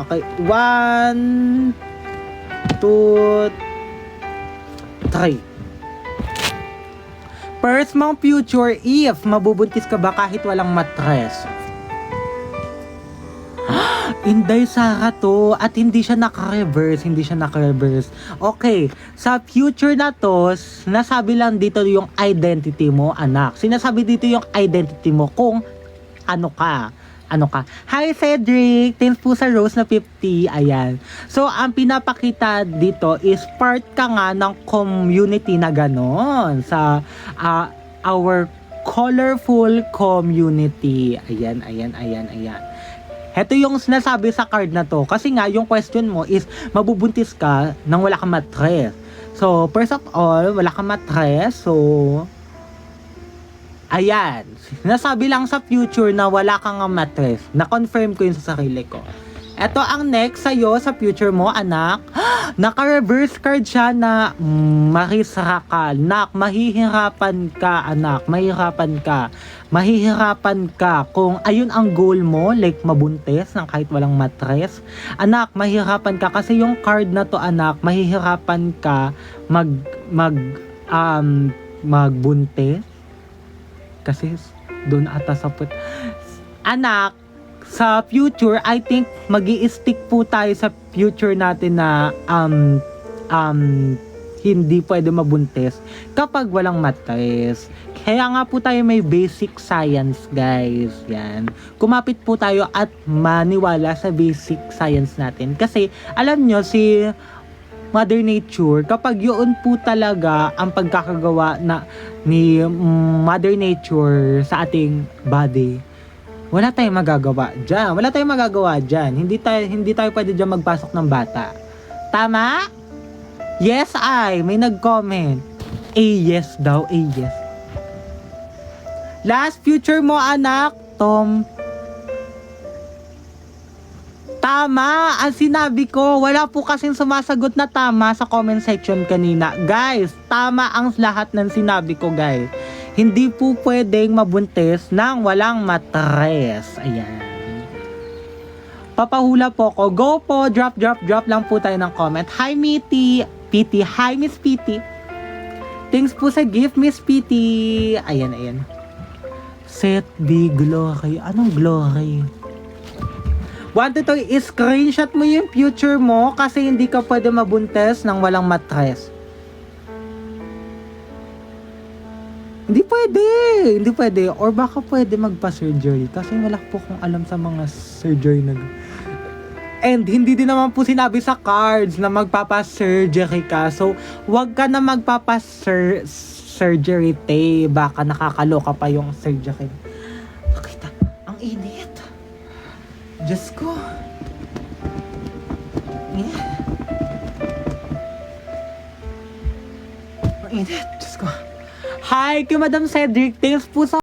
Okay, 1, 2, 3. First mong future, if mabubuntis ka ba kahit walang matres? Inday Sara to, at hindi siya naka-reverse. Okay, sa future na to, sinasabi lang dito yung identity mo, anak. Sinasabi dito yung identity mo kung ano ka. Hi Cedric, thanks po sa rose na 50. Ayan. So, ang pinapakita dito is part ka nga ng community na ganon. Sa our colorful community. Ayan. Heto yung sinasabi sa card na to. Kasi nga, yung question mo is, mabubuntis ka nang wala kang matres. So, first of all, wala kang matres. So, ayan. Sinasabi lang sa future na wala kang matres. Na-confirm ko yun sa sarili ko. Ito ang next sa'yo sa future mo, anak. Naka-reverse card siya na marisra ka. Nak, mahihirapan ka, anak. Mahihirapan ka kung ayun ang goal mo, like mabuntis ng kahit walang matres. Anak, mahihirapan ka kasi yung card na to, anak, mahihirapan ka magbuntis. Kasi doon ata sa anak, sa future, I think magi-stick po tayo sa future natin na hindi pwede mabuntis kapag walang matres. Kaya nga po tayo may basic science, guys. Yan. Kumapit po tayo at maniwala sa basic science natin. Kasi, alam nyo, si Mother Nature, kapag yun po talaga ang pagkakagawa ni Mother Nature sa ating body, wala tayong magagawa dyan. Hindi tayo pwede dyan magpasok ng bata. Tama? Yes, may nag-comment. Yes daw, yes. Last future mo, anak, Tom. Tama, ang sinabi ko, wala po kasing sumasagot na tama sa comment section kanina. Guys, tama ang lahat ng sinabi ko, guys. Hindi po pwedeng mabuntis nang walang matres. Ayan. Papahula po ko. Go po, drop lang po tayo ng comment. Hi, Pity. Hi, Miss Pity. Thanks po sa gift, Miss Pity. Ayan. Set B glory. Anong glory? 1 to 2, screenshot mo yung future mo kasi hindi ka pwede mabuntis nang walang matres. Hindi pwede. Or baka pwede magpa-surgery kasi wala po kong alam sa mga surgery na. And hindi din naman po sinabi sa cards na magpapa-surgery ka. So, wag ka na magpapa-surgery, te. Baka nakakaloka pa yung surgery. Nakita, ang init. Diyos ko. Ang init. Diyos ko. Hi, kay Madam Cedric. Thanks po sa